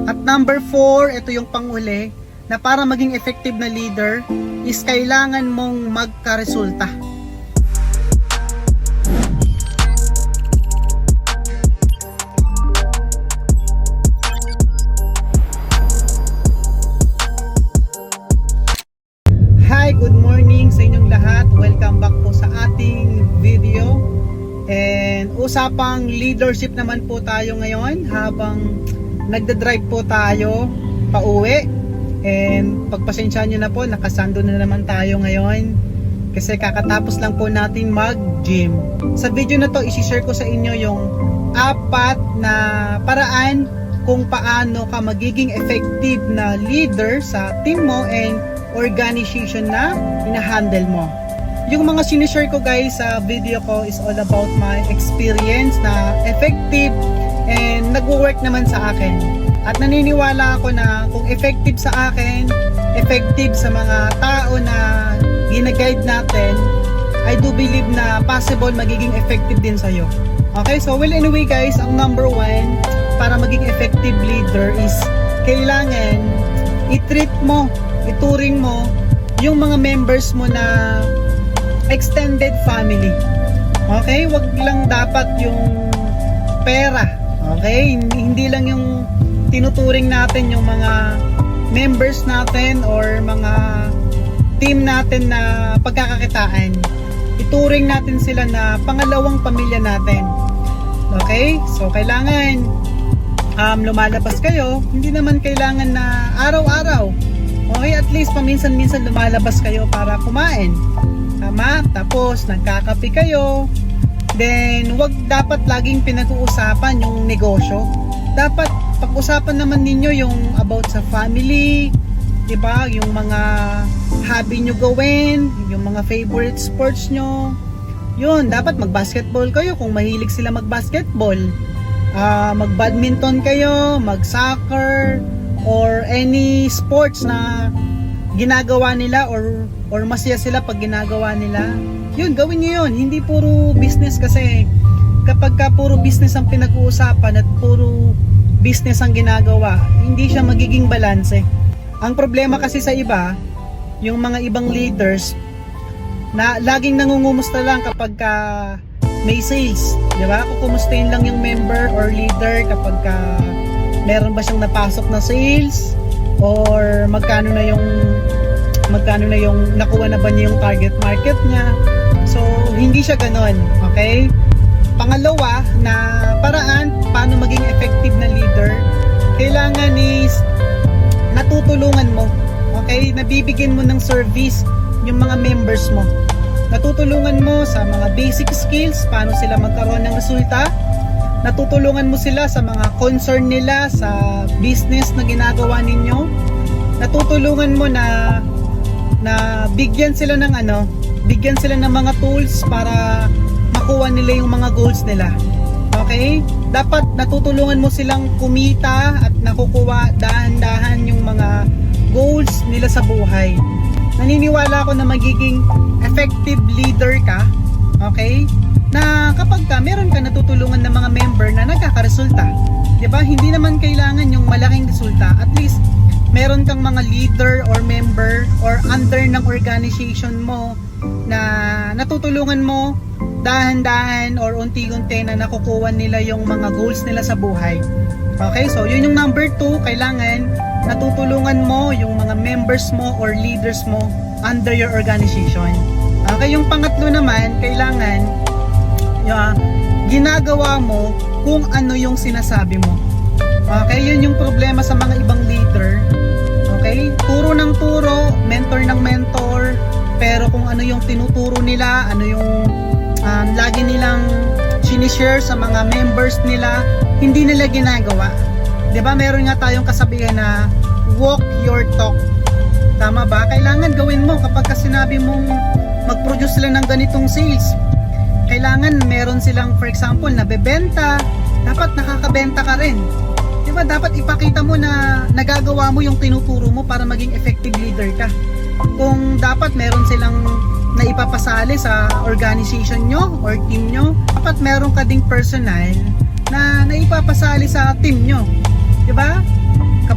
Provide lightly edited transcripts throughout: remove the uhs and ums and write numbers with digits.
At number 4, ito yung panghuli, na para maging effective na leader is kailangan mong magkaresulta. Hi, good morning sa inyong lahat. Welcome back po sa ating video. And usapang leadership naman po tayo ngayon habang nagda-drive po tayo pauwi. And pagpasensyaan nyo na po, nakasando na naman tayo ngayon kasi kakatapos lang po natin mag-gym. Sa video na to, isi-share ko sa inyo yung 4 na paraan kung paano ka magiging effective na leader sa team mo and organization na ina-handle mo. Yung mga sinishare ko guys sa video ko is all about my experience na effective and nag-work naman sa akin. At naniniwala ako na kung effective sa akin, effective sa mga tao na gina-guide natin, I do believe na possible magiging effective din sa'yo. Okay, so well anyway guys, ang number 1 para maging effective leader is kailangan i-treat mo, ituring mo yung mga members mo na extended family. Okay, wag lang dapat yung pera. Okay, hindi lang yung tinuturing natin yung mga members natin or mga team natin na pagkakakitaan. Ituring natin sila na pangalawang pamilya natin. Okay, so kailangan lumalabas kayo, hindi naman kailangan na araw-araw. Okay, at least paminsan-minsan lumalabas kayo para kumain. Tama? Tapos nagkakape kayo. Then wag dapat laging pinag-uusapan yung negosyo. Dapat pag-usapan naman ninyo yung about sa family, 'di ba? Yung mga hobby nyo gawin, yung mga favorite sports nyo. Yun, dapat mag-basketball kayo kung mahilig sila mag-basketball. Mag-badminton kayo, mag-soccer, or any sports na ginagawa nila or masaya sila pag ginagawa nila. Yun, gawin nyo yun. Hindi puro business kasi kapag ka puro business ang pinag-uusapan at puro business ang ginagawa, hindi siya magiging balanse. Ang problema kasi sa iba, yung mga ibang leaders na laging nangungumusta lang kapag ka may sales, di ba? Kukumustahin lang yung member or leader kapag ka meron ba siyang napasok na sales or magkano na yung nakuha na ba niya yung target market niya. So hindi siya ganon, okay? Pangalawa na paraan paano maging effective na leader, kailangan is natutulungan mo, okay? Nabibigyan mo ng service yung mga members mo. Natutulungan mo sa mga basic skills, paano sila magkaroon ng resulta. Natutulungan mo sila sa mga concern nila sa business na ginagawa ninyo. Natutulungan mo na bigyan sila ng mga tools para makuha nila yung mga goals nila. Okay? Dapat natutulungan mo silang kumita at nakukuha dahan-dahan yung mga goals nila sa buhay. Naniniwala ako na magiging effective leader ka, okay? Na kapag ka meron ka natutulungan ng mga member na nagkakaresulta. 'Di ba? Hindi naman kailangan yung malaking resulta. At least meron kang mga leader or member or under ng organization mo na natutulungan mo dahan-dahan or unti-unti na nakukuha nila yung mga goals nila sa buhay. Okay, so yun yung number 2, kailangan natutulungan mo yung mga members mo or leaders mo under your organization. Okay, yung pangatlo naman, kailangan ginagawa mo kung ano yung sinasabi mo. Okay, yun yung problema sa mga ibang leader. Okay, turo ng turo, mentor ng mentor, pero kung ano yung tinuturo nila, ano yung lagi nilang sinishare sa mga members nila, hindi nila ginagawa. 'Di ba? Meron nga tayong kasabihan na walk your talk. Tama ba? Kailangan gawin mo kapag sinabi mong mag-produce sila ng ganitong sales. Kailangan meron silang, for example, nabebenta, dapat nakakabenta ka rin. 'Di ba? Dapat ipakita mo na nagagawa mo yung tinuturo mo para maging effective leader ka. Kung dapat meron silang na ipapasali sa organization nyo or team nyo, dapat meron ka ding personal na naipapasali sa team nyo. Diba?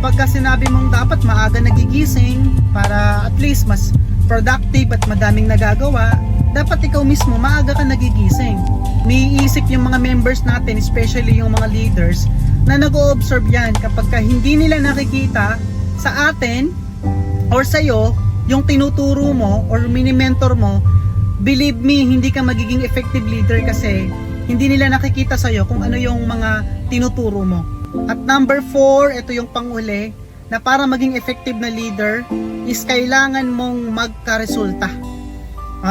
kapag ka sinabi mong dapat maaga nagigising para at least mas productive at madaming nagagawa, dapat ikaw mismo maaga ka nagigising. Niiisip yung mga members natin, especially yung mga leaders, na nag-o-observe yan kapag ka hindi nila nakikita sa atin or sa'yo yung tinuturo mo or mini-mentor mo. Believe me, hindi ka magiging effective leader kasi hindi nila nakikita sa'yo kung ano yung mga tinuturo mo. At number 4, ito yung panghuli, na para maging effective na leader is kailangan mong magkaresulta.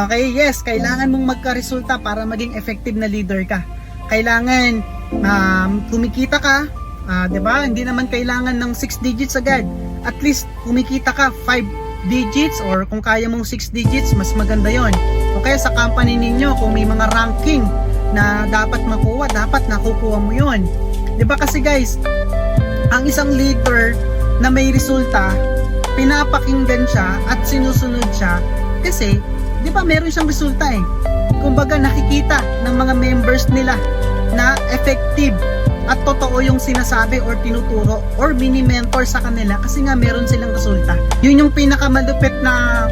Okay, yes, kailangan mong magkaresulta para maging effective na leader ka. Kailangan kumikita ka, 'di ba? Hindi naman kailangan ng 6 digits agad. At least kumikita ka 5 digits, or kung kaya mong 6 digits, mas maganda 'yon. O kaya sa company ninyo, kung may mga ranking na dapat makuha, dapat nakukuha mo 'yon. 'Di ba kasi guys, ang isang leader na may resulta, pinapakinggan siya at sinusunod siya kasi 'di ba meron siyang resulta eh. Kumbaga nakikita ng mga members nila na effective at totoo yung sinasabi or tinuturo or mini-mentor sa kanila kasi nga meron silang resulta. Yun yung pinakamalupit na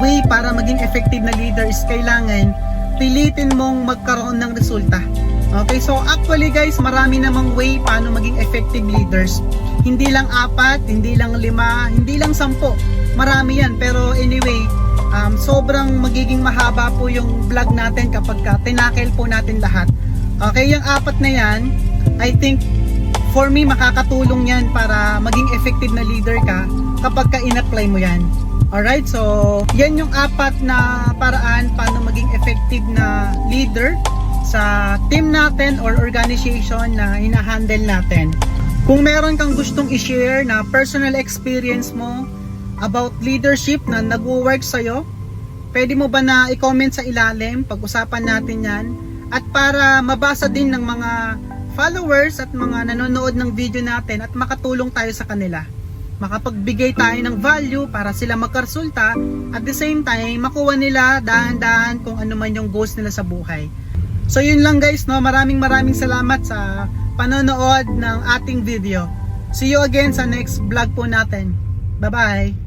way para maging effective na leader is kailangan pilitin mong magkaroon ng resulta. Okay, so actually guys, marami namang way paano maging effective leaders. Hindi lang 4, hindi lang 5, hindi lang 10. Marami yan, pero anyway, sobrang magiging mahaba po yung vlog natin kapag tinakel po natin lahat. Okay, yung 4 na yan, I think for me makakatulong yan para maging effective na leader ka kapag in-apply mo yan. Alright, so yan yung 4 na paraan paano maging effective na leader sa team natin or organization na hinahandle natin. Kung meron kang gustong i-share na personal experience mo about leadership na nag-work sa'yo, pwede mo ba na i-comment sa ilalim? Pag-usapan natin yan. At para mabasa din ng mga followers at mga nanonood ng video natin at makatulong tayo sa kanila. Makapagbigay tayo ng value para sila magkaresulta at the same time makuha nila dahan-dahan kung ano man yung goals nila sa buhay. So yun lang guys, no? Maraming salamat sa panonood ng ating video. See you again sa next vlog po natin. Bye-bye!